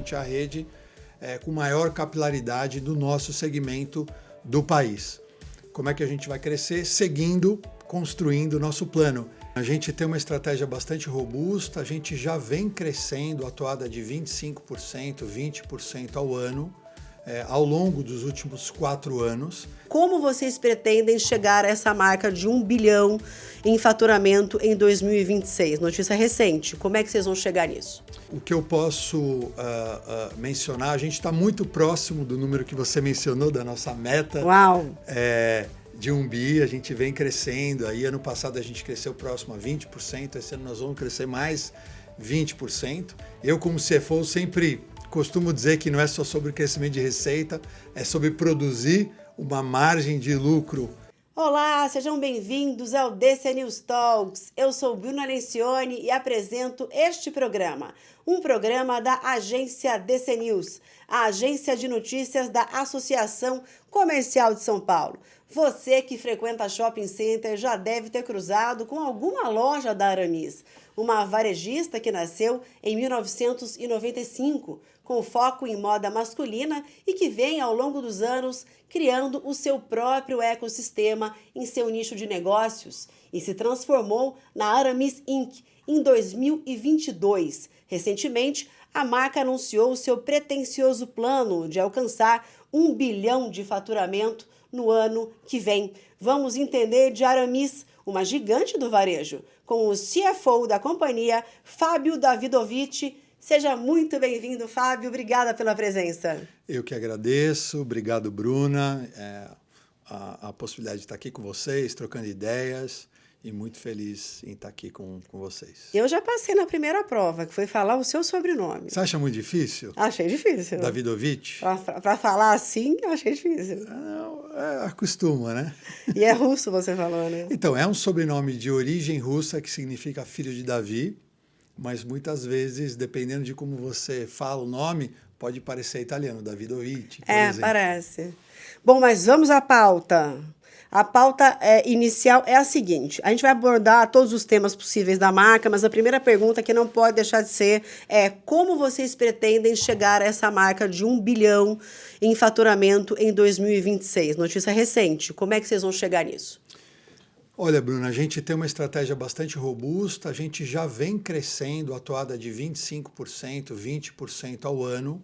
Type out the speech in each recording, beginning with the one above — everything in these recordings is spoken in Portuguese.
gente é a rede com maior capilaridade do nosso segmento do país. Como é que a gente vai crescer? Seguindo, construindo o nosso plano. A gente tem uma estratégia bastante robusta, a gente já vem crescendo a toada de 25%, 20% ao ano, ao longo dos últimos 4 anos. Como vocês pretendem chegar a essa marca de 1 bilhão em faturamento em 2026? Notícia recente, como é que vocês vão chegar nisso? O que eu posso mencionar, a gente está muito próximo do número que você mencionou, da nossa meta. Uau! De 1 bi, a gente vem crescendo. Aí ano passado a gente cresceu próximo a 20%, esse ano nós vamos crescer mais 20%. Eu, como CFO, sempre costumo dizer que não é só sobre crescimento de receita, é sobre produzir uma margem de lucro. Olá, sejam bem-vindos ao DC News Talks. Eu sou Bruna Lencioni e apresento este programa, um programa da agência DC News, a agência de notícias da Associação Comercial de São Paulo. Você que frequenta shopping center já deve ter cruzado com alguma loja da Aramis, uma varejista que nasceu em 1995, com foco em moda masculina e que vem ao longo dos anos criando o seu próprio ecossistema em seu nicho de negócios e se transformou na Aramis Inc. em 2022. Recentemente, a marca anunciou o seu pretensioso plano de alcançar 1 bilhão de faturamento no ano que vem. Vamos entender de Aramis, uma gigante do varejo, com o CFO da companhia, Fábio Davidovich. Seja muito bem-vindo, Fábio. Obrigada pela presença. Eu que agradeço. Obrigado, Bruna. A possibilidade de estar aqui com vocês, trocando ideias. E muito feliz em estar aqui com vocês. Eu já passei na primeira prova, que foi falar o seu sobrenome. Você acha muito difícil? Achei difícil. Davidovich? Para falar assim, eu achei difícil. Não, acostuma, né? E é russo, você falou, né? Então, é um sobrenome de origem russa que significa filho de Davi, mas muitas vezes, dependendo de como você fala o nome, pode parecer italiano, Davidovich, por exemplo. Parece. Bom, mas vamos à pauta. A pauta inicial é a seguinte: a gente vai abordar todos os temas possíveis da marca, mas a primeira pergunta que não pode deixar de ser é como vocês pretendem chegar a essa marca de 1 bilhão em faturamento em 2026? Notícia recente, como é que vocês vão chegar nisso? Olha, Bruna, a gente tem uma estratégia bastante robusta, a gente já vem crescendo a toada de 25%, 20% ao ano,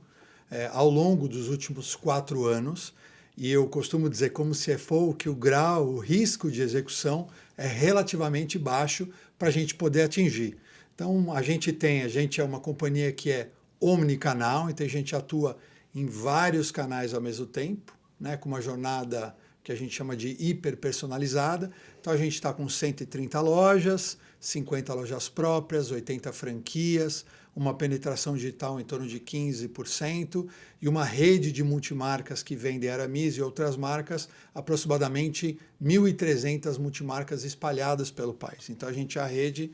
ao longo dos últimos 4 anos. E eu costumo dizer, como CFO, que o risco de execução é relativamente baixo para a gente poder atingir. Então, a gente é uma companhia que é omnicanal, então a gente atua em vários canais ao mesmo tempo, né, com uma jornada que a gente chama de hiperpersonalizada. Então, a gente está com 130 lojas, 50 lojas próprias, 80 franquias, uma penetração digital em torno de 15% e uma rede de multimarcas que vendem Aramis e outras marcas, aproximadamente 1.300 multimarcas espalhadas pelo país. Então, a gente é a rede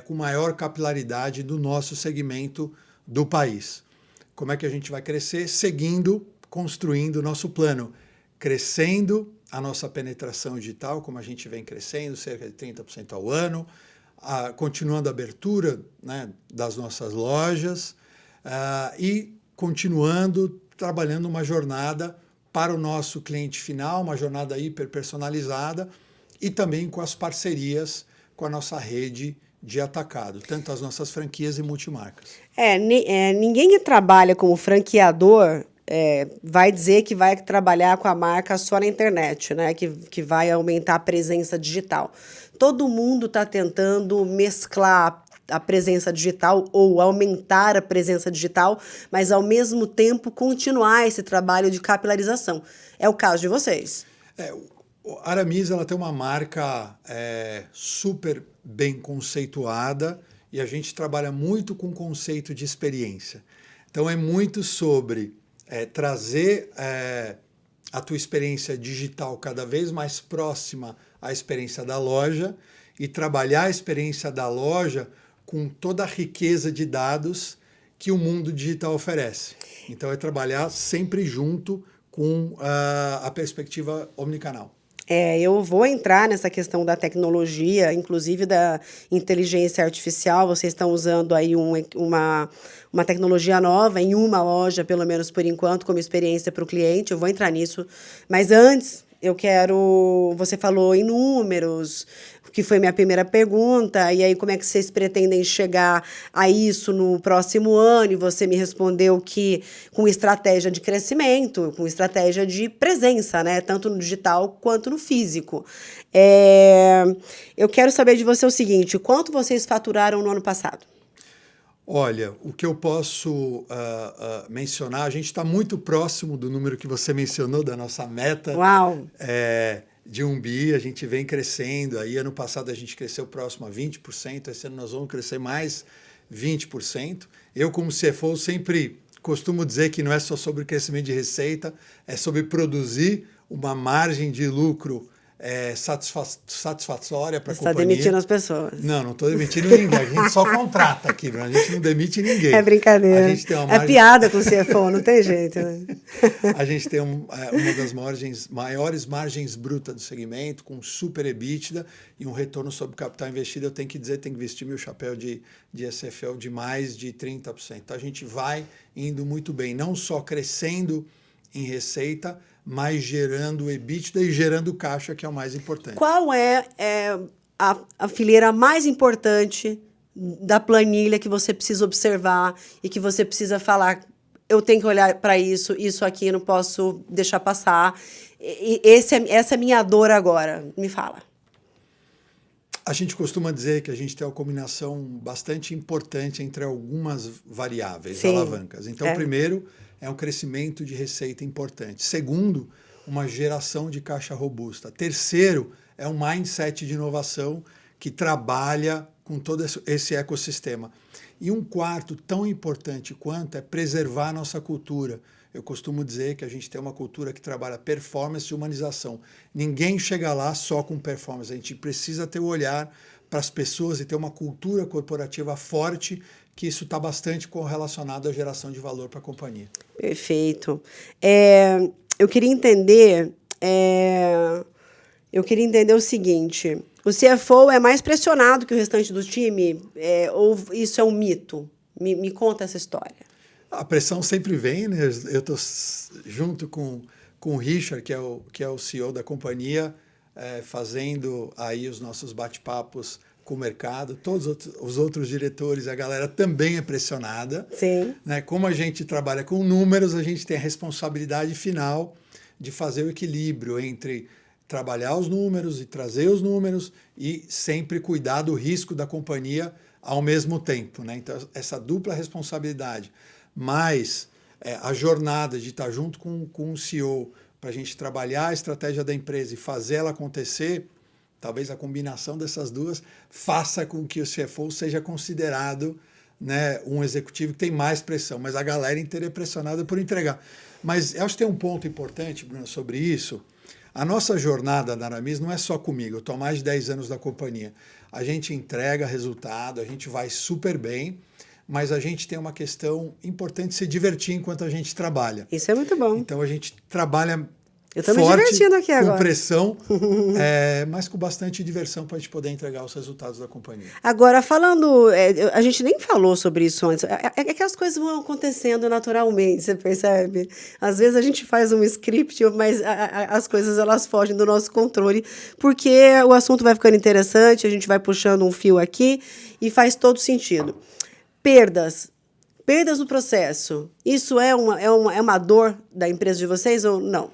com maior capilaridade do nosso segmento do país. Como é que a gente vai crescer? Seguindo, construindo o nosso plano, crescendo a nossa penetração digital, como a gente vem crescendo, cerca de 30% ao ano, continuando a abertura, né, das nossas lojas e continuando trabalhando uma jornada para o nosso cliente final, uma jornada hiperpersonalizada e também com as parcerias com a nossa rede de atacado, tanto as nossas franquias e multimarcas. Ninguém que trabalha como franqueador vai dizer que vai trabalhar com a marca só na internet, né? Que vai aumentar a presença digital. Todo mundo está tentando mesclar a presença digital ou aumentar a presença digital, mas ao mesmo tempo continuar esse trabalho de capilarização. É o caso de vocês. A Aramis ela tem uma marca super bem conceituada e a gente trabalha muito com o conceito de experiência. Então é muito sobre trazer a tua experiência digital cada vez mais próxima à experiência da loja e trabalhar a experiência da loja com toda a riqueza de dados que o mundo digital oferece. Então é trabalhar sempre junto com a perspectiva omnicanal. Eu vou entrar nessa questão da tecnologia, inclusive da inteligência artificial. Vocês estão usando aí uma tecnologia nova em uma loja, pelo menos por enquanto, como experiência para o cliente. Eu vou entrar nisso. Mas antes, eu quero... Você falou em números, que foi minha primeira pergunta, e aí como é que vocês pretendem chegar a isso no próximo ano? E você me respondeu que com estratégia de crescimento, com estratégia de presença, né? Tanto no digital quanto no físico. Eu quero saber de você o seguinte, quanto vocês faturaram no ano passado? Olha, o que eu posso mencionar, a gente está muito próximo do número que você mencionou, da nossa meta. Uau! De 1 bi, a gente vem crescendo. Aí, ano passado, a gente cresceu próximo a 20%. Esse ano nós vamos crescer mais 20%. Eu, como CFO, sempre costumo dizer que não é só sobre crescimento de receita, é sobre produzir uma margem de lucro satisfatória para a companhia. Você está demitindo as pessoas. Não estou demitindo ninguém. A gente só contrata aqui, a gente não demite ninguém. É brincadeira. A gente tem uma margem... É piada com o CFO, não tem jeito, né? A gente tem uma das maiores margens brutas do segmento, com super EBITDA e um retorno sobre o capital investido. Eu tenho que dizer, tenho que vestir meu chapéu de SFL de mais de 30%. Então, a gente vai indo muito bem, não só crescendo em receita, mas gerando EBITDA e gerando caixa, que é o mais importante. Qual é a fileira mais importante da planilha que você precisa observar e que você precisa falar, eu tenho que olhar para isso aqui eu não posso deixar passar, essa é minha dor agora? Me fala. A gente costuma dizer que a gente tem uma combinação bastante importante entre algumas variáveis, Sim, alavancas. Então, primeiro, é um crescimento de receita importante. Segundo, uma geração de caixa robusta. Terceiro, é um mindset de inovação que trabalha com todo esse ecossistema. E um quarto, tão importante quanto, é preservar a nossa cultura. Eu costumo dizer que a gente tem uma cultura que trabalha performance e humanização. Ninguém chega lá só com performance. A gente precisa ter o olhar para as pessoas e ter uma cultura corporativa forte, que isso está bastante correlacionado à geração de valor para a companhia. Perfeito. Eu queria entender o seguinte, o CFO é mais pressionado que o restante do time? Ou isso é um mito? Me conta essa história. A pressão sempre vem, né? Eu estou junto com o Richard, que é o CEO da companhia, fazendo aí os nossos bate-papos com o mercado. Todos os outros diretores, a galera também é pressionada. Sim. Né? Como a gente trabalha com números, a gente tem a responsabilidade final de fazer o equilíbrio entre trabalhar os números e trazer os números e sempre cuidar do risco da companhia ao mesmo tempo. Né? Então, essa dupla responsabilidade, mais a jornada de estar junto com o CEO para a gente trabalhar a estratégia da empresa e fazer ela acontecer, talvez a combinação dessas duas faça com que o CFO seja considerado, né, um executivo que tem mais pressão, mas a galera inteira é pressionada por entregar. Mas eu acho que tem um ponto importante, Bruno, sobre isso. A nossa jornada na Aramis não é só comigo, eu estou há mais de 10 anos na companhia. A gente entrega resultado, a gente vai super bem, mas a gente tem uma questão importante de se divertir enquanto a gente trabalha. Isso é muito bom. Então a gente trabalha eu tô me divertindo aqui agora. Com pressão, mas com bastante diversão para a gente poder entregar os resultados da companhia. Agora, falando, a gente nem falou sobre isso antes, é que as coisas vão acontecendo naturalmente, você percebe? Às vezes a gente faz um script, mas as coisas elas fogem do nosso controle, porque o assunto vai ficando interessante, a gente vai puxando um fio aqui e faz todo sentido. Perdas no processo, isso é uma dor da empresa de vocês ou não?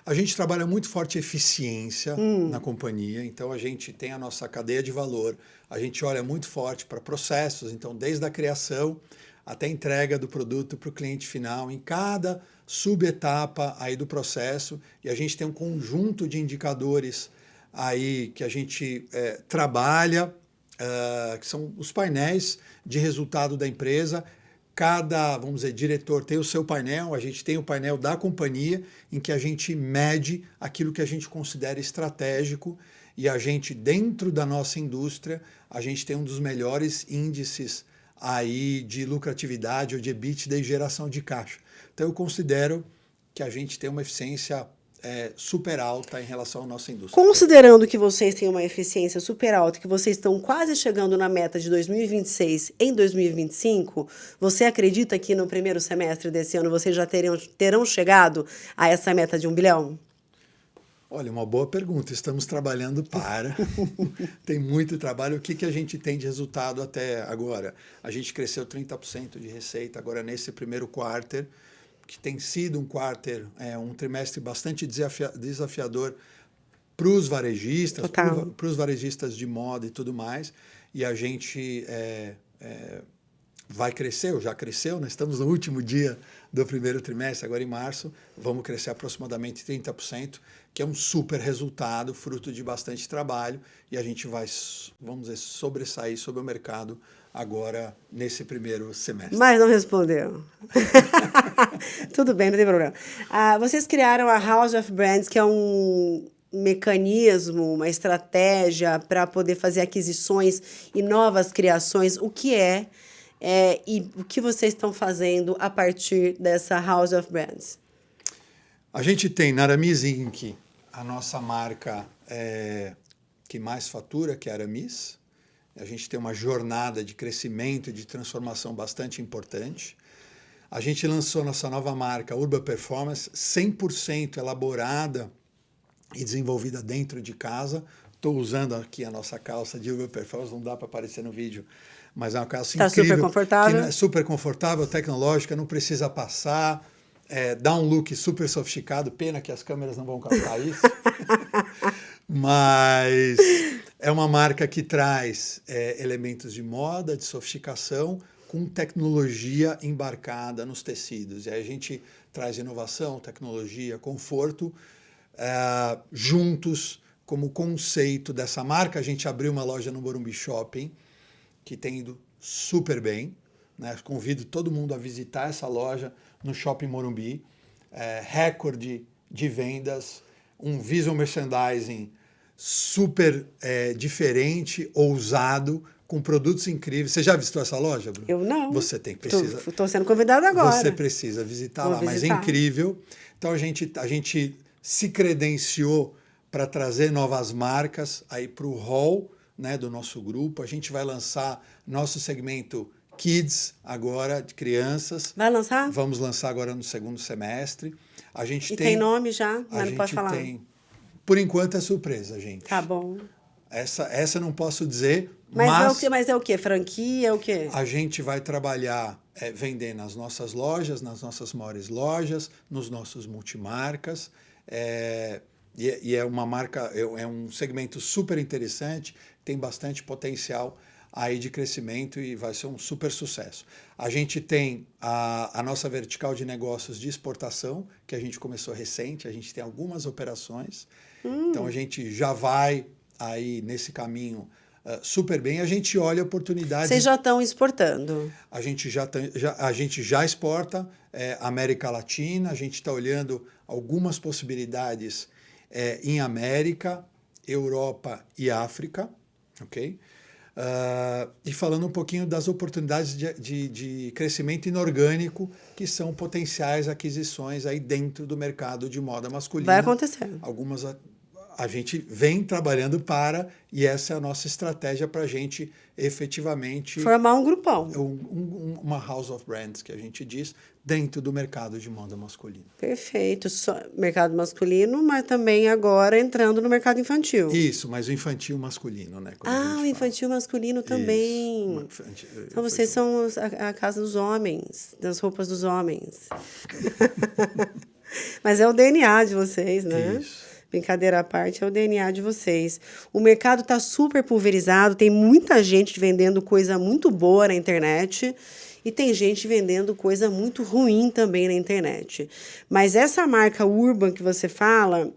A gente trabalha muito forte eficiência na companhia, então a gente tem a nossa cadeia de valor, a gente olha muito forte para processos, então desde a criação até a entrega do produto para o cliente final, em cada subetapa aí do processo, e a gente tem um conjunto de indicadores aí que a gente trabalha, que são os painéis de resultado da empresa. Cada, vamos dizer, diretor tem o seu painel, a gente tem o painel da companhia, em que a gente mede aquilo que a gente considera estratégico, e a gente, dentro da nossa indústria, a gente tem um dos melhores índices aí de lucratividade ou de EBITDA e geração de caixa. Então, eu considero que a gente tem uma eficiência super alta em relação à nossa indústria. Considerando que vocês têm uma eficiência super alta, que vocês estão quase chegando na meta de 2026 em 2025, você acredita que no primeiro semestre desse ano vocês já terão chegado a essa meta de 1 bilhão? Olha, uma boa pergunta. Estamos trabalhando para. Tem muito trabalho. O que a gente tem de resultado até agora? A gente cresceu 30% de receita agora nesse primeiro quarter, que tem sido um trimestre bastante desafiador para os varejistas, para os varejistas de moda e tudo mais. E a gente vai crescer, ou já cresceu, nós estamos no último dia do primeiro trimestre, agora em março, vamos crescer aproximadamente 30%, que é um super resultado, fruto de bastante trabalho, e a gente vai, vamos dizer, sobressair sobre o mercado agora nesse primeiro semestre. Mas não respondeu. Tudo bem, não tem problema. Vocês criaram a House of Brands, que é um mecanismo, uma estratégia para poder fazer aquisições e novas criações. O que é e o que vocês estão fazendo a partir dessa House of Brands? A gente tem na Aramis Inc., a nossa marca que mais fatura, que é a Aramis. A gente tem uma jornada de crescimento e de transformação bastante importante. A gente lançou nossa nova marca, Urban Performance, 100% elaborada e desenvolvida dentro de casa. Estou usando aqui a nossa calça de Urban Performance, não dá para aparecer no vídeo, mas é uma calça incrível. Está super confortável. É super confortável, tecnológica, não precisa passar, dá um look super sofisticado. Pena que as câmeras não vão captar isso. Mas é uma marca que traz elementos de moda, de sofisticação, com tecnologia embarcada nos tecidos. E aí a gente traz inovação, tecnologia, conforto, juntos como conceito dessa marca. A gente abriu uma loja no Morumbi Shopping, que tem ido super bem, né? Convido todo mundo a visitar essa loja no Shopping Morumbi. Recorde de vendas, um visual merchandising super diferente, ousado, com produtos incríveis. Você já visitou essa loja, Bruno? Eu não. Você precisa. Estou sendo convidada agora. Você precisa visitar lá, mas é visitar. incrível. Então a gente se credenciou para trazer novas marcas aí para o hall, né, do nosso grupo. A gente vai lançar nosso segmento Kids agora, de crianças. Vai lançar? Vamos lançar agora no segundo semestre. A gente tem nome já, mas não pode falar. Por enquanto é surpresa, gente. Tá bom. Essa não posso dizer, mas é o quê? Franquia, é o quê? A gente vai trabalhar vendendo nas nossas lojas, nas nossas maiores lojas, nos nossos multimarcas. E é uma marca, é um segmento super interessante, tem bastante potencial aí de crescimento e vai ser um super sucesso. A gente tem a nossa vertical de negócios de exportação, que a gente começou recente, a gente tem algumas operações, então a gente já vai aí nesse caminho super bem. A gente olha oportunidades. Vocês já estão exportando? A gente já exporta América Latina, a gente está olhando algumas possibilidades em América, Europa e África, ok? E falando um pouquinho das oportunidades de crescimento inorgânico, que são potenciais aquisições aí dentro do mercado de moda masculina. Vai acontecer. Algumas a gente vem trabalhando e essa é a nossa estratégia para a gente efetivamente formar um grupão. Uma House of Brands, que a gente diz, dentro do mercado de moda masculina. Perfeito. Mercado masculino, mas também agora entrando no mercado infantil. Isso, mas o infantil masculino, né? O infantil masculino também. Então vocês são a casa dos homens, das roupas dos homens. Mas é o DNA de vocês, né? Isso. Brincadeira à parte, é o DNA de vocês. O mercado está super pulverizado, tem muita gente vendendo coisa muito boa na internet e tem gente vendendo coisa muito ruim também na internet. Mas essa marca Urban que você fala,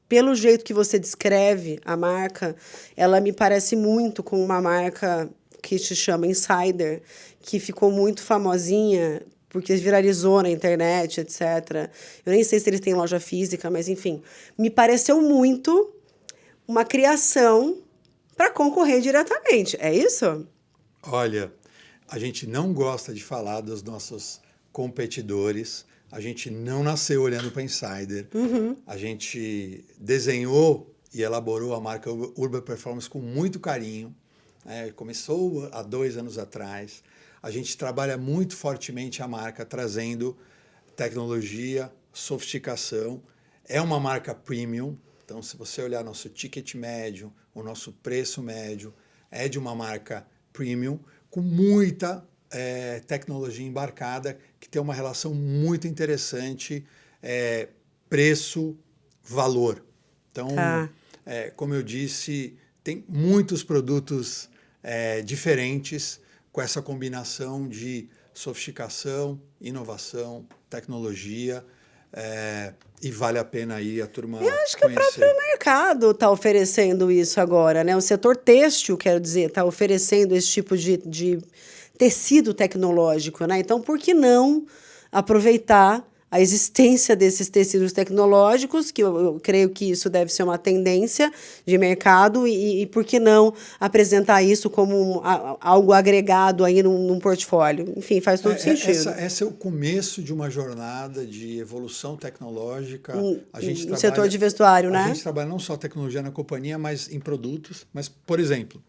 pelo jeito que você descreve a marca, ela me parece muito com uma marca que se chama Insider, que ficou muito famosinha porque viralizou na internet, etc. Eu nem sei se eles têm loja física, mas, enfim. Me pareceu muito uma criação para concorrer diretamente. É isso? Olha, a gente não gosta de falar dos nossos competidores, A gente não nasceu olhando para Insider. A gente desenhou e elaborou a marca Urban Performance com muito carinho. Começou há 2 anos atrás. A gente trabalha muito fortemente a marca, trazendo tecnologia, sofisticação. É uma marca premium. Então, se você olhar nosso ticket médio, o nosso preço médio, é de uma marca premium, com muita tecnologia embarcada, que tem uma relação muito interessante preço-valor. Então, como eu disse, tem muitos produtos diferentes com essa combinação de sofisticação, inovação, tecnologia, e vale a pena aí a turma Eu acho que conhecer. o próprio mercado está oferecendo isso agora, né? O setor têxtil, quero dizer, está oferecendo esse tipo de tecido tecnológico, né? Então, por que não aproveitar a existência desses tecidos tecnológicos, que eu creio que isso deve ser uma tendência de mercado, e por que não apresentar isso como algo agregado aí num portfólio? Enfim, faz todo sentido. Esse é o começo de uma jornada de evolução tecnológica. No setor de vestuário, né? A gente trabalha não só tecnologia na companhia, mas em produtos. Mas, por exemplo,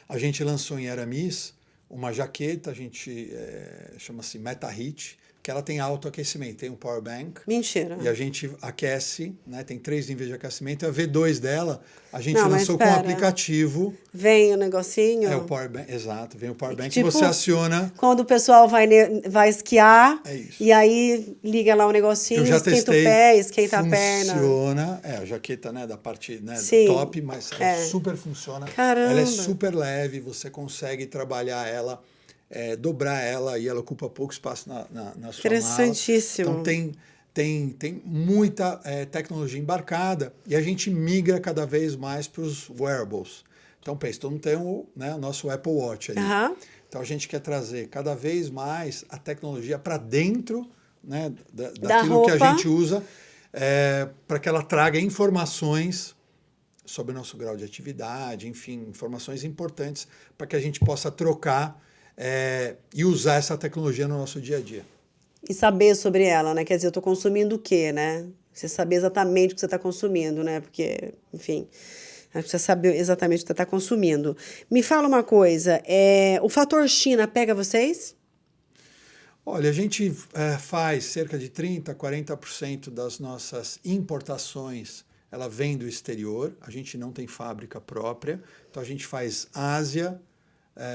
a gente lançou em Aramis uma jaqueta, a gente chama-se Meta Heat, que ela tem autoaquecimento, tem um power bank. Mentira. E a gente aquece, né? Tem 3 níveis de aquecimento. A V2 dela, a gente Não, lançou com um aplicativo. Vem o negocinho. O power bank, exato. Vem o power bank tipo, que você aciona. Quando o pessoal vai esquiar, isso. E aí liga lá o negocinho, Eu já esquenta testei, o pé, esquenta a perna. Funciona. A jaqueta, né, da parte, né, top, mas super funciona. Caramba. Ela é super leve, você consegue trabalhar ela, dobrar ela e ela ocupa pouco espaço na sua Interessantíssimo. mala. Então tem muita tecnologia embarcada e a gente migra cada vez mais para os wearables. Então, pensa, todo mundo tem o nosso Apple Watch ali. Então, a gente quer trazer cada vez mais a tecnologia para dentro, né, daquilo que a gente usa, para que ela traga informações sobre o nosso grau de atividade, enfim, informações importantes para que a gente possa trocar e usar essa tecnologia no nosso dia a dia. E saber sobre ela, né? Quer dizer, eu estou consumindo o quê, né? Você saber exatamente o que você está consumindo, né? Porque, enfim, você saber exatamente o que você está consumindo. Me fala uma coisa, o fator China pega vocês? Olha, a gente faz cerca de 30%, 40% das nossas importações, ela vem do exterior, a gente não tem fábrica própria, então a gente faz Ásia,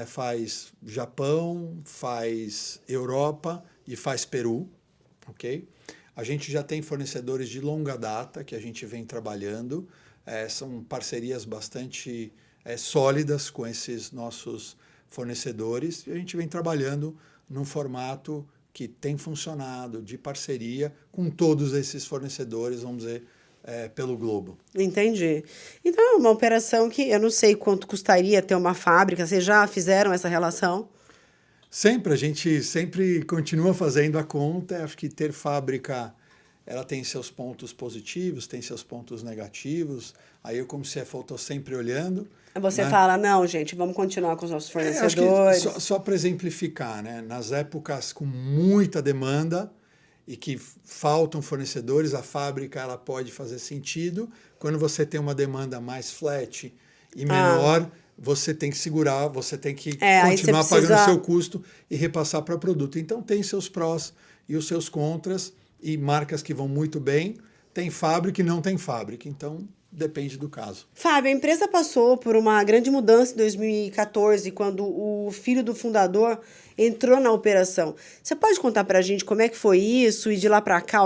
faz Japão, faz Europa e faz Peru, ok? A gente já tem fornecedores de longa data que a gente vem trabalhando, são parcerias bastante sólidas com esses nossos fornecedores e a gente vem trabalhando num formato que tem funcionado de parceria com todos esses fornecedores, vamos dizer, pelo globo. Entendi. Então, é uma operação que eu não sei quanto custaria ter uma fábrica. Vocês já fizeram essa relação? A gente sempre continua fazendo a conta. Acho que ter fábrica, ela tem seus pontos positivos, tem seus pontos negativos. Aí eu, como CFO, estou sempre olhando. Você fala, não, gente, vamos continuar com os nossos fornecedores. Acho que só para exemplificar, né? Nas épocas com muita demanda e que faltam fornecedores, a fábrica ela pode fazer sentido. Quando você tem uma demanda mais flat e menor, você tem que segurar, você tem que continuar pagando o seu custo e repassar para produto. Então tem seus prós e os seus contras, e marcas que vão muito bem, tem fábrica e não tem fábrica. Então depende do caso. Fábio, a empresa passou por uma grande mudança em 2014, quando o filho do fundador entrou na operação. Você pode contar para a gente como é que foi isso e de lá para cá,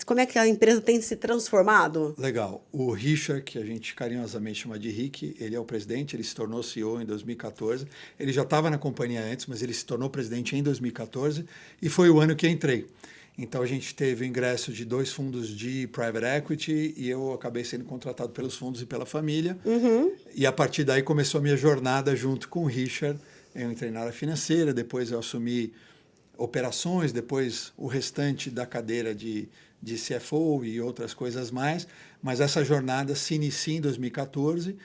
como é que a empresa tem se transformado? Legal. O Richard, que a gente carinhosamente chama de Rick, ele é o presidente, ele se tornou CEO em 2014. Ele já estava na companhia antes, mas ele se tornou presidente em 2014 e foi o ano que entrei. Então, a gente teve o ingresso de 2 fundos de private equity e eu acabei sendo contratado pelos fundos e pela família. E a partir daí começou a minha jornada junto com o Richard. Eu entrei na área financeira, depois eu assumi operações, depois o restante da cadeira de CFO e outras coisas mais. Mas essa jornada se inicia em 2014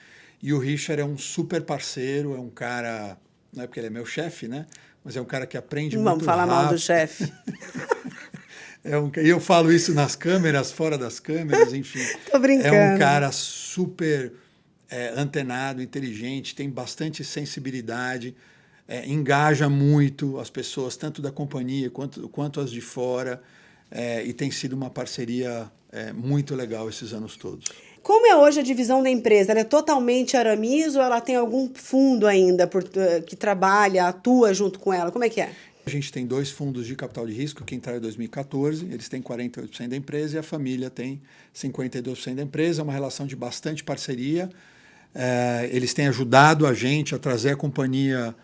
e o Richard é um super parceiro, é um cara, não é porque ele é meu chefe, né? Mas é um cara que aprende muito rápido. Vamos falar mal do chefe. E eu falo isso nas câmeras, fora das câmeras, enfim. Tô brincando. É um cara super antenado, inteligente, tem bastante sensibilidade, engaja muito as pessoas, tanto da companhia quanto as de fora, e tem sido uma parceria muito legal esses anos todos. Como é hoje a divisão da empresa? Ela é totalmente Aramis ou ela tem algum fundo ainda que trabalha, atua junto com ela? Como é que é? A gente tem 2 fundos de capital de risco que entraram em 2014, eles têm 48% da empresa e a família tem 52% da empresa, é uma relação de bastante parceria. Eles têm ajudado a gente a trazer a companhia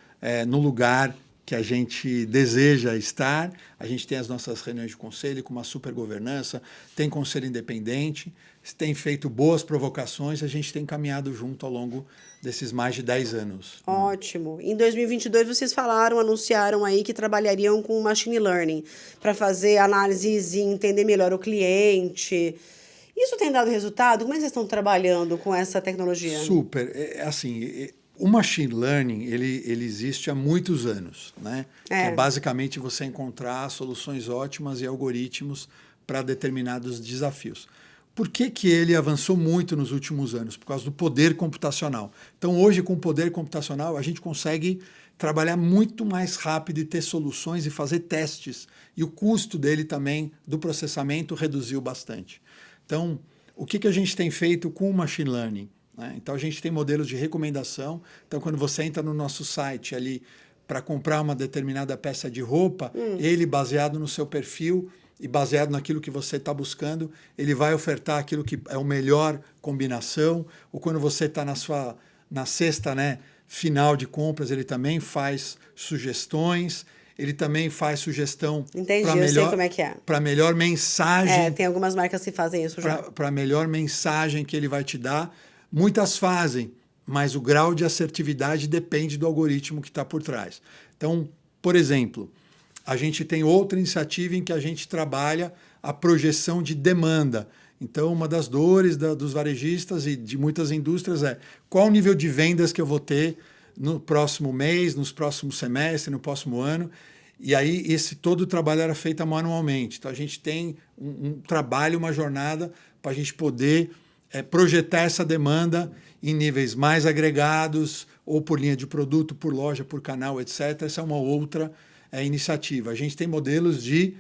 no lugar que a gente deseja estar. A gente tem as nossas reuniões de conselho com uma super governança, tem conselho independente, tem feito boas provocações, a gente tem caminhado junto ao longo desses mais de 10 anos. Ótimo. Em 2022, vocês anunciaram aí que trabalhariam com machine learning para fazer análises e entender melhor o cliente. Isso tem dado resultado? Como é que vocês estão trabalhando com essa tecnologia? Super. O machine learning, ele existe há muitos anos, né? Que é basicamente você encontrar soluções ótimas e algoritmos para determinados desafios. Por que ele avançou muito nos últimos anos? Por causa do poder computacional. Então, hoje, com o poder computacional, a gente consegue trabalhar muito mais rápido e ter soluções e fazer testes. E o custo dele também, do processamento, reduziu bastante. Então, o que a gente tem feito com o machine learning? Então, a gente tem modelos de recomendação. Então, quando você entra no nosso site ali para comprar uma determinada peça de roupa, ele, baseado no seu perfil e baseado naquilo que você está buscando, ele vai ofertar aquilo que é a melhor combinação. Ou quando você está na cesta, né, final de compras, ele também faz sugestões. Ele também faz sugestão para melhor mensagem. Tem algumas marcas que fazem isso já. Para a melhor mensagem que ele vai te dar. Muitas fazem, mas o grau de assertividade depende do algoritmo que está por trás. Então, por exemplo, a gente tem outra iniciativa em que a gente trabalha a projeção de demanda. Então, uma das dores dos varejistas e de muitas indústrias é qual o nível de vendas que eu vou ter no próximo mês, nos próximos semestres, no próximo ano. E aí, todo o trabalho era feito manualmente. Então, a gente tem um trabalho, uma jornada para a gente poder projetar essa demanda em níveis mais agregados, ou por linha de produto, por loja, por canal, etc. Essa é uma outra iniciativa. A gente tem modelos de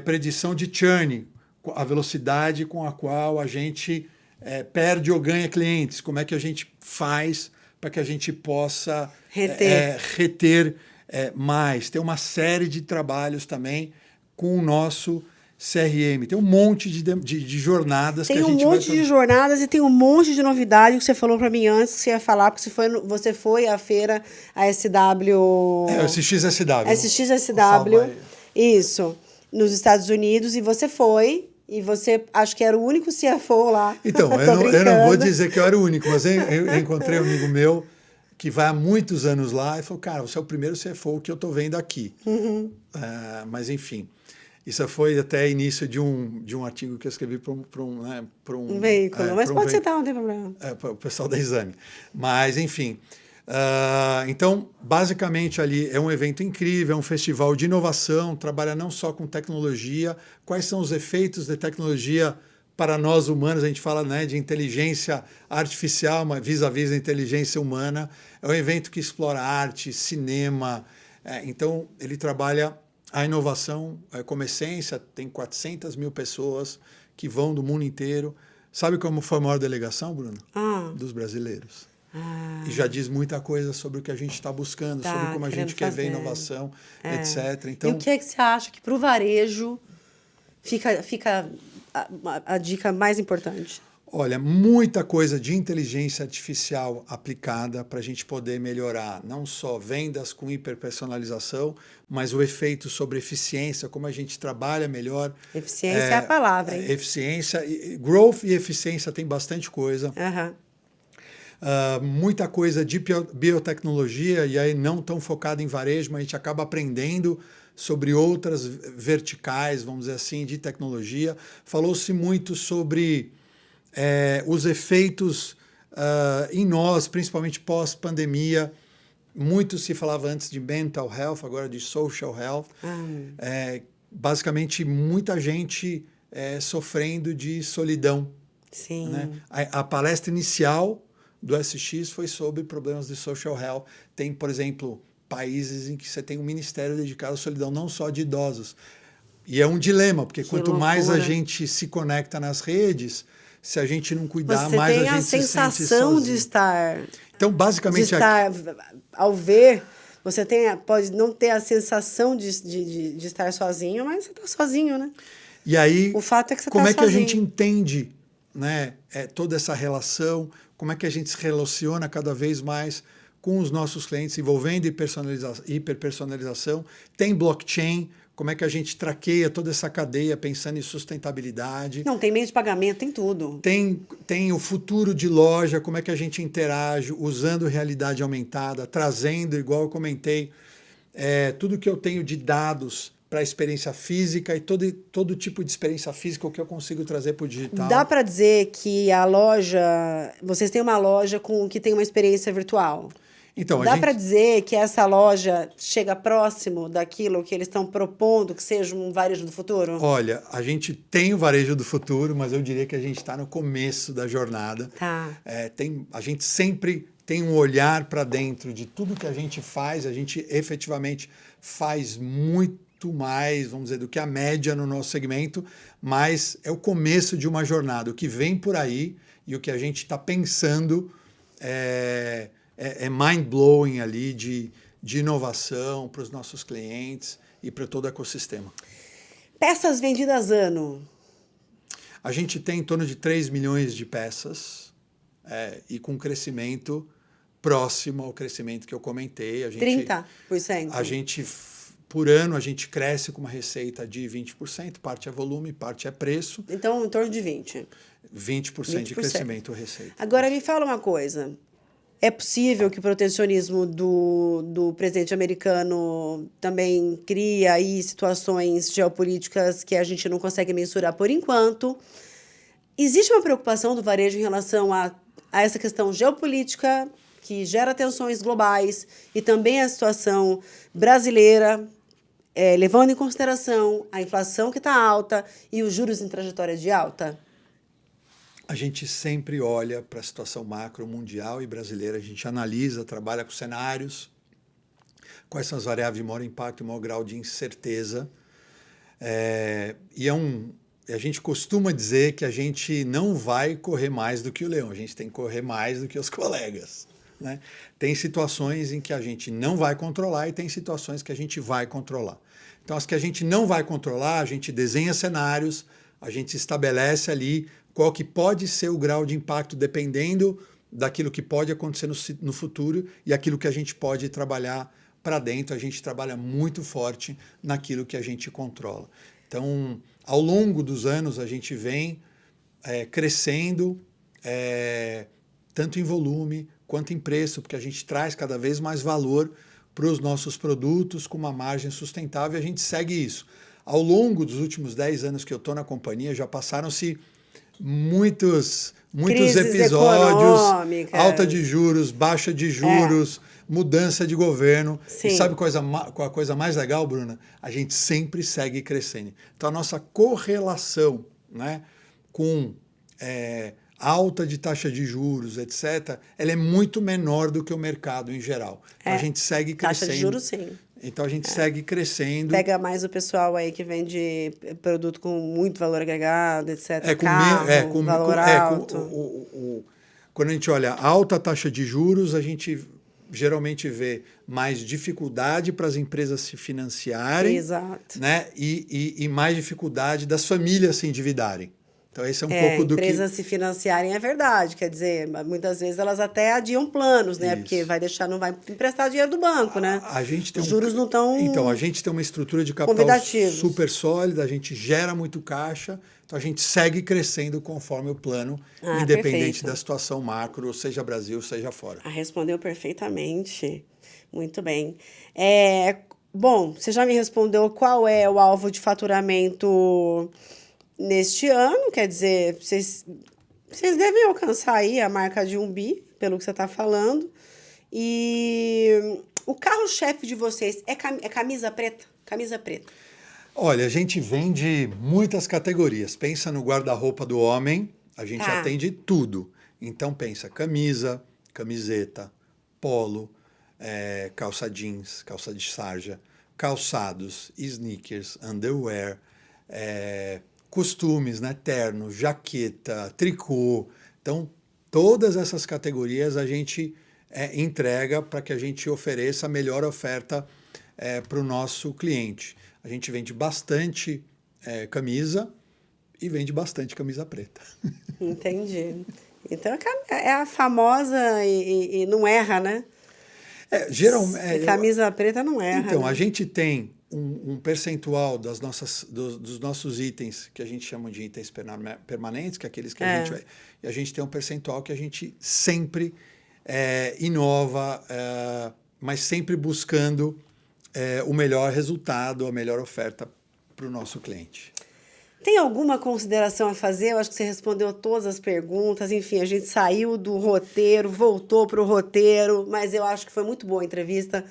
predição de churn, a velocidade com a qual a gente perde ou ganha clientes. Como é que a gente faz para que a gente possa reter mais. Tem uma série de trabalhos também com o nosso CRM. Tem um monte de jornadas que a gente vai... Tem um monte de jornadas e tem um monte de novidade que você falou para mim antes que você ia falar, porque você foi à feira, a SW... o SXSW. SXSW, isso, nos Estados Unidos, e você foi... E você, acho que era o único CFO lá. Então, eu não vou dizer que eu era o único, mas eu encontrei um amigo meu que vai há muitos anos lá e falou, cara, você é o primeiro CFO que eu estou vendo aqui. Mas, enfim, isso foi até início de um artigo que eu escrevi para um veículo. Mas pode citar, não tem problema. Para o pessoal da Exame. Mas, enfim... então, basicamente ali é um evento incrível, é um festival de inovação, trabalha não só com tecnologia, quais são os efeitos da tecnologia para nós humanos, a gente fala, né, de inteligência artificial, mas vis-à-vis da inteligência humana, é um evento que explora arte, cinema, então ele trabalha a inovação como essência, tem 400 mil pessoas que vão do mundo inteiro. Sabe como foi a maior delegação, Bruno? Dos brasileiros. E já diz muita coisa sobre o que a gente está buscando, sobre como a gente quer ver inovação, etc. Então, e o que é que você acha que para o varejo fica a dica mais importante? Olha, muita coisa de inteligência artificial aplicada para a gente poder melhorar não só vendas com hiperpersonalização, mas o efeito sobre eficiência, como a gente trabalha melhor. Eficiência é a palavra, hein? Eficiência, growth e eficiência tem bastante coisa. Muita coisa de biotecnologia, e aí não tão focada em varejo, mas a gente acaba aprendendo sobre outras verticais, vamos dizer assim, de tecnologia. Falou-se muito sobre os efeitos em nós, principalmente pós-pandemia. Muito se falava antes de mental health, agora de social health. basicamente muita gente sofrendo de solidão. Sim. Né? A palestra inicial do SX foi sobre problemas de social health. Tem, por exemplo, países em que você tem um ministério dedicado à solidão, não só de idosos. E é um dilema, porque quanto mais a gente se conecta nas redes, se a gente não cuidar, você mais tem a gente se sente sensação de sozinho. estar... Então, basicamente... Ao ver, você pode não ter a sensação de estar sozinho, mas você está sozinho, né? E aí, o fato é que você como tá é que a sozinho. gente entende, né, toda essa relação, como é que a gente se relaciona cada vez mais com os nossos clientes, envolvendo hiperpersonalização, tem blockchain, como é que a gente traqueia toda essa cadeia pensando em sustentabilidade. Não, tem meio de pagamento, tem tudo. Tem o futuro de loja, como é que a gente interage usando realidade aumentada, trazendo, igual eu comentei, tudo que eu tenho de dados para a experiência física e todo tipo de experiência física, o que eu consigo trazer para o digital. Dá para dizer que a loja... Vocês têm uma loja que tem uma experiência virtual? Então, dá para dizer que essa loja chega próximo daquilo que eles estão propondo, que seja um varejo do futuro? Olha, a gente tem o varejo do futuro, mas eu diria que a gente está no começo da jornada. Tá. A gente sempre tem um olhar para dentro de tudo que a gente faz, a gente efetivamente faz muito mais, vamos dizer, do que a média no nosso segmento, mas é o começo de uma jornada. O que vem por aí e o que a gente está pensando é mind-blowing ali de inovação para os nossos clientes e para todo o ecossistema. Peças vendidas ano? A gente tem em torno de 3 milhões de peças e com crescimento próximo ao crescimento que eu comentei. 30%? Por ano, a gente cresce com uma receita de 20%, parte é volume, parte é preço. Então, em torno de 20%. 20% de crescimento receita. Agora, me fala uma coisa. É possível que o protecionismo do presidente americano também crie aí situações geopolíticas que a gente não consegue mensurar por enquanto. Existe uma preocupação do varejo em relação a essa questão geopolítica que gera tensões globais e também a situação brasileira, levando em consideração a inflação que está alta e os juros em trajetória de alta? A gente sempre olha para a situação macro mundial e brasileira, a gente analisa, trabalha com cenários, quais são as variáveis de maior impacto e maior grau de incerteza. A gente costuma dizer que a gente não vai correr mais do que o leão, a gente tem que correr mais do que os colegas. Né? Tem situações em que a gente não vai controlar e tem situações que a gente vai controlar. Então, as que a gente não vai controlar, a gente desenha cenários, a gente estabelece ali qual que pode ser o grau de impacto dependendo daquilo que pode acontecer no futuro e aquilo que a gente pode trabalhar para dentro. A gente trabalha muito forte naquilo que a gente controla. Então, ao longo dos anos, a gente vem crescendo tanto em volume quanto em preço, porque a gente traz cada vez mais valor para os nossos produtos com uma margem sustentável e a gente segue isso. Ao longo dos últimos 10 anos que eu estou na companhia, já passaram-se muitos episódios, alta de juros, baixa de juros, mudança de governo. Sim. E sabe qual a coisa mais legal, Bruna? A gente sempre segue crescendo. Então, a nossa correlação, né, com alta de taxa de juros, etc., ela é muito menor do que o mercado em geral. Então, a gente segue crescendo. Taxa de juros, sim. Então, a gente segue crescendo. Pega mais o pessoal aí que vende produto com muito valor agregado, etc. Carro, valor alto. Quando a gente olha alta taxa de juros, a gente geralmente vê mais dificuldade para as empresas se financiarem. Exato. Né? E mais dificuldade das famílias se endividarem. Então, esse é um pouco do que... empresas se financiarem é verdade, quer dizer, muitas vezes elas até adiam planos, né? Isso. Porque não vai emprestar dinheiro do banco, né? Os juros não estão... Então, a gente tem uma estrutura de capital super sólida, a gente gera muito caixa, então a gente segue crescendo conforme o plano, independente da situação macro, seja Brasil, seja fora. Respondeu perfeitamente. Muito bem. Bom, você já me respondeu qual é o alvo de faturamento neste ano, quer dizer, vocês devem alcançar aí a marca de 1 bi, pelo que você está falando. E o carro-chefe de vocês é camisa preta? Camisa preta. Olha, a gente vende muitas categorias. Pensa no guarda-roupa do homem, a gente Tá. atende tudo. Então pensa camisa, camiseta, polo, calça jeans, calça de sarja, calçados, sneakers, underwear, costumes, né? Terno, jaqueta, tricô. Então, todas essas categorias a gente entrega para que a gente ofereça a melhor oferta para o nosso cliente. A gente vende bastante camisa e vende bastante camisa preta. Entendi. Então é a famosa e não erra, né? Geralmente, Camisa preta não erra. então, né? a gente tem um percentual dos nossos itens, que a gente chama de itens permanentes, que é aqueles que a gente vai. E a gente tem um percentual que a gente sempre inova, mas sempre buscando o melhor resultado, a melhor oferta para o nosso cliente. Tem alguma consideração a fazer? Eu acho que você respondeu todas as perguntas. Enfim, a gente saiu do roteiro, voltou para o roteiro, mas eu acho que foi muito boa a entrevista.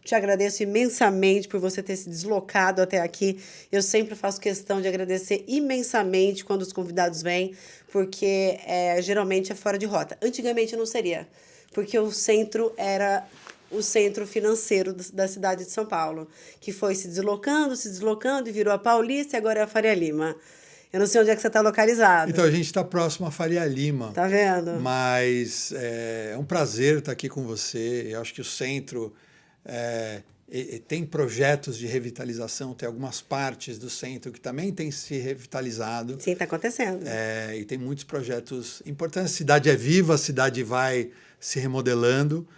Te agradeço imensamente por você ter se deslocado até aqui. Eu sempre faço questão de agradecer imensamente quando os convidados vêm, porque geralmente é fora de rota. Antigamente não seria, porque o centro era o centro financeiro da cidade de São Paulo, que foi se deslocando e virou a Paulista e agora é a Faria Lima. Eu não sei onde é que você está localizado. Então, a gente está próximo à Faria Lima. Tá vendo? Mas é um prazer estar aqui com você. Eu acho que o centro tem projetos de revitalização, tem algumas partes do centro que também têm se revitalizado. Sim, está acontecendo. E tem muitos projetos importantes. A cidade é viva, a cidade vai se remodelando.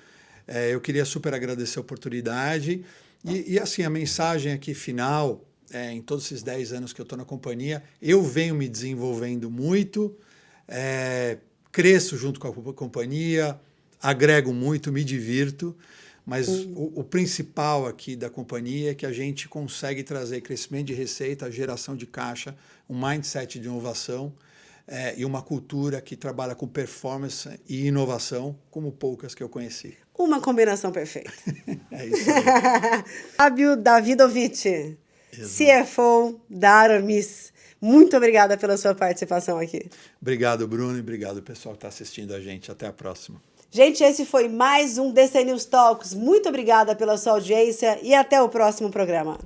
Eu queria super agradecer a oportunidade. E assim, a mensagem aqui final, em todos esses 10 anos que eu estou na companhia, eu venho me desenvolvendo muito, cresço junto com a companhia, agrego muito, me divirto, mas o principal aqui da companhia é que a gente consegue trazer crescimento de receita, geração de caixa, um mindset de inovação, e uma cultura que trabalha com performance e inovação como poucas que eu conheci. Uma combinação perfeita. É isso aí. Fábio Davidovich, CFO da Aramis. Muito obrigada pela sua participação aqui. Obrigado, Bruno, e obrigado, pessoal que está assistindo a gente. Até a próxima. Gente, esse foi mais um DC News Talks. Muito obrigada pela sua audiência e até o próximo programa.